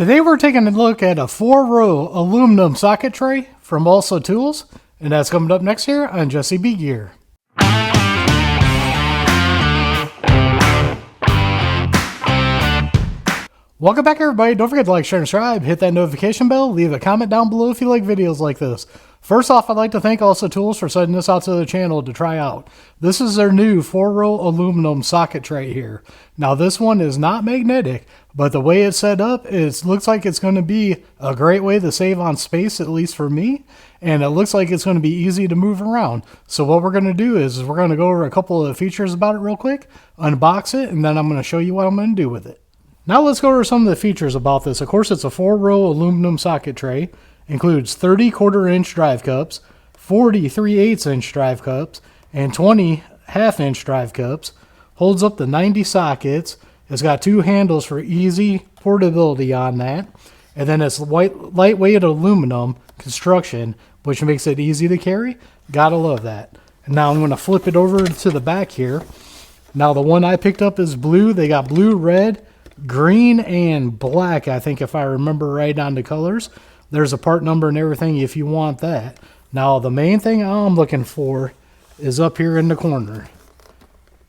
Today we're taking a look at a 4-row aluminum socket tray from OLSA Tools, and that's coming up next here on Jesse B Gear. Welcome back everybody. Don't forget to like, share, and subscribe. Hit that notification bell. Leave a comment down below if you like videos like this. First off, I'd like to thank OLSA Tools for sending this out to the channel to try out. This is their new 4-row aluminum socket tray here. Now this one is not magnetic, but the way it's set up, it looks like it's going to be a great way to save on space, at least for me. And it looks like it's going to be easy to move around. So what we're going to do is we're going to go over a couple of features about it real quick, unbox it, and then I'm going to show you what I'm going to do with it. Now let's go over some of the features about this. Of course, it's a 4-row aluminum socket tray. Includes 30 1/4-inch drive cups, 40 3/8-inch drive cups, and 20 1/2-inch drive cups. Holds up to 90 sockets. It's got 2 handles for easy portability on that. And then it's lightweight aluminum construction, which makes it easy to carry. Gotta love that. And now I'm going to flip it over to the back here. Now the one I picked up is blue. They got blue, red, green, and black, I think, if I remember right on the colors. There's a part number and everything if you want that. Now the main thing I'm looking for is up here in the corner.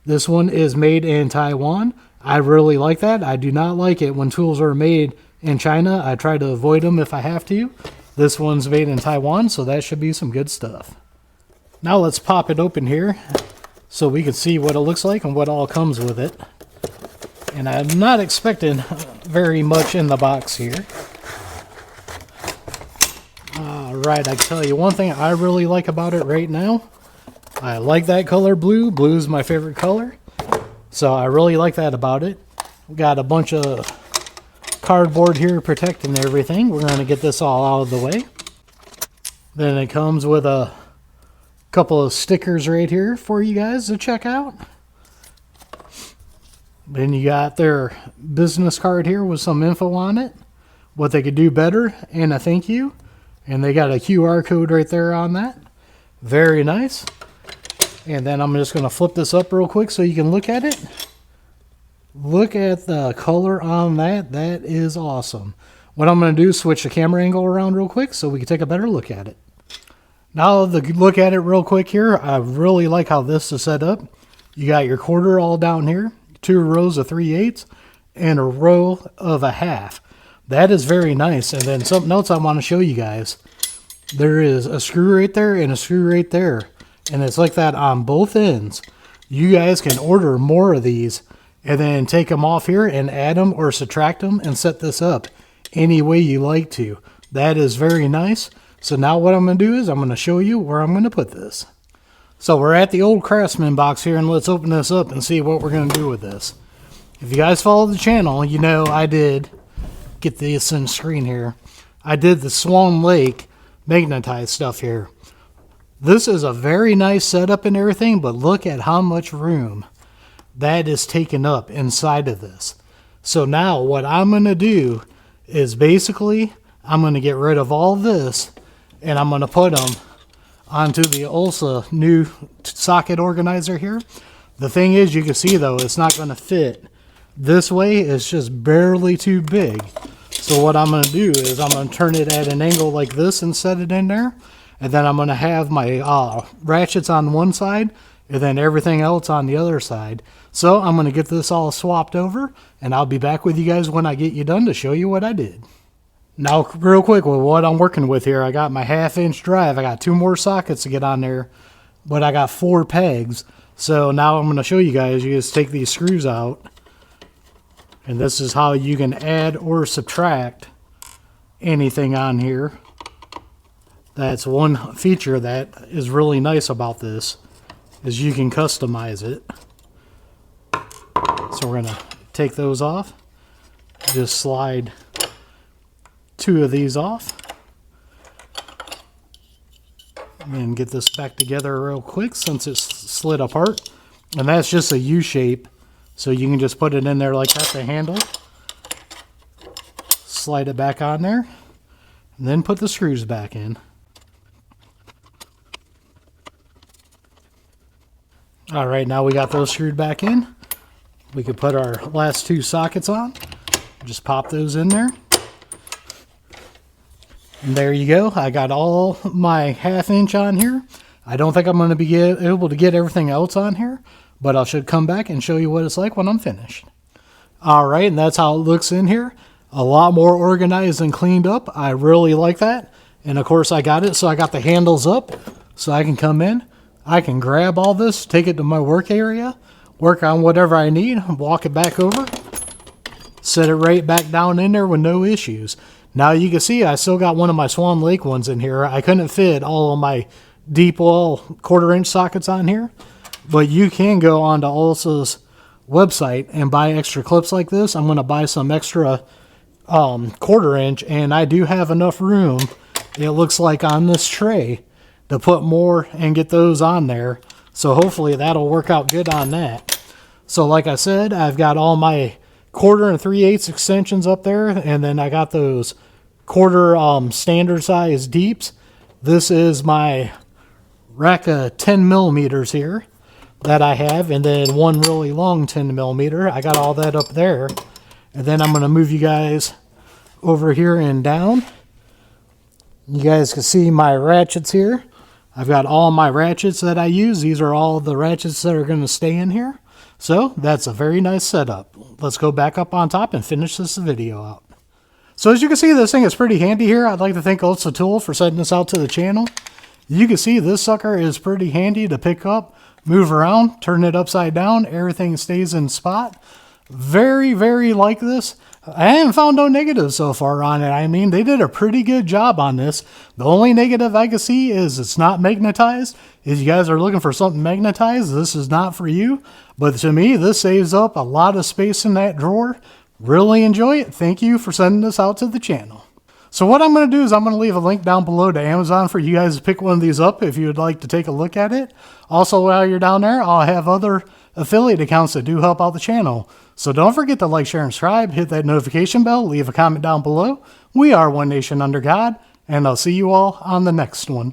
This one is made in Taiwan. I really like that. I do not like it when tools are made in China. I try to avoid them if I have to. This one's made in Taiwan, so that should be some good stuff. Now let's pop it open here so we can see what it looks like and what all comes with it. And I'm not expecting very much in the box here. Alright, I tell you one thing I really like about it right now. I like that color blue. Blue is my favorite color. So I really like that about it. We got a bunch of cardboard here protecting everything. We're going to get this all out of the way. Then it comes with a couple of stickers right here for you guys to check out. Then you got their business card here with some info on it, what they could do better, and a thank you. And they got a QR code right there on that. Very nice. And then I'm just going to flip this up real quick so you can look at it. Look at the color on that. That is awesome. What I'm going to do is switch the camera angle around real quick so we can take a better look at it. Now to look at it real quick here, I really like how this is set up. You got your quarter all down here, 2 rows of 3/8, and a row of a half. That is very nice. And then something else I want to show you guys. There is a screw right there and a screw right there. And it's like that on both ends. You guys can order more of these and then take them off here and add them or subtract them and set this up any way you like to. That is very nice. So now what I'm going to do is I'm going to show you where I'm going to put this. So we're at the old Craftsman box here, and let's open this up and see what we're going to do with this. If you guys follow the channel, you know I did get this in the screen here. I did the Swan Lake magnetized stuff here. This is a very nice setup and everything, but look at how much room that is taken up inside of this. So now what I'm going to do is basically I'm going to get rid of all this and I'm going to put them onto the OLSA new socket organizer here. The thing is, you can see though, it's not going to fit this way. It's just barely too big. So what I'm going to do is I'm going to turn it at an angle like this and set it in there. And then I'm going to have my ratchets on one side and then everything else on the other side. So I'm going to get this all swapped over and I'll be back with you guys when I get you done to show you what I did. Now real quick with what I'm working with here, I got my 1/2-inch drive. I got 2 more sockets to get on there, but I got 4 pegs. So now I'm going to show you guys. You just take these screws out. And this is how you can add or subtract anything on here. That's one feature that is really nice about this, is you can customize it. So we're going to take those off. Just slide 2 of these off. And get this back together real quick since it's slid apart. And that's just a U shape. So you can just put it in there like that, the handle. Slide it back on there. And then put the screws back in. Alright, now we got those screwed back in. We could put our last 2 sockets on. Just pop those in there. And there you go. I got all my 1/2 inch on here. I don't think I'm going to be able to get everything else on here, but I should come back and show you what it's like when I'm finished. All right, and that's how it looks in here. A lot more organized and cleaned up. I really like that. And of course I got it, so I got the handles up so I can come in. I can grab all this, take it to my work area, work on whatever I need, walk it back over, set it right back down in there with no issues. Now you can see I still got one of my Swan Lake ones in here. I couldn't fit all of my deep well 1/4 inch sockets on here, but you can go onto OLSA's website and buy extra clips like this. I'm going to buy some extra 1/4 inch, and I do have enough room, it looks like, on this tray to put more and get those on there. So hopefully that'll work out good on that. So like I said, I've got all my 1/4 and 3/8 extensions up there, and then I got those 1/4 standard size deeps. This is my rack of 10 millimeters here that I have, and then one really long 10 millimeter. I got all that up there. And then I'm going to move you guys over here and down. You guys can see my ratchets here. I've got all my ratchets that I use. These are all the ratchets that are going to stay in here. So that's a very nice setup. Let's go back up on top and finish this video out. So as you can see, this thing is pretty handy here. I'd like to thank OLSA Tool for sending this out to the channel. You can see this sucker is pretty handy to pick up, move around, turn it upside down. Everything stays in spot. Very, very like this. I haven't found no negatives so far on it. I mean, they did a pretty good job on this. The only negative I can see is it's not magnetized. If you guys are looking for something magnetized, this is not for you. But to me, this saves up a lot of space in that drawer. Really enjoy it. Thank you for sending this out to the channel. So what I'm going to do is I'm going to leave a link down below to Amazon for you guys to pick one of these up if you would like to take a look at it. Also, while you're down there, I'll have other affiliate accounts that do help out the channel. So don't forget to like, share, and subscribe. Hit that notification bell. Leave a comment down below. We are One Nation Under God, and I'll see you all on the next one.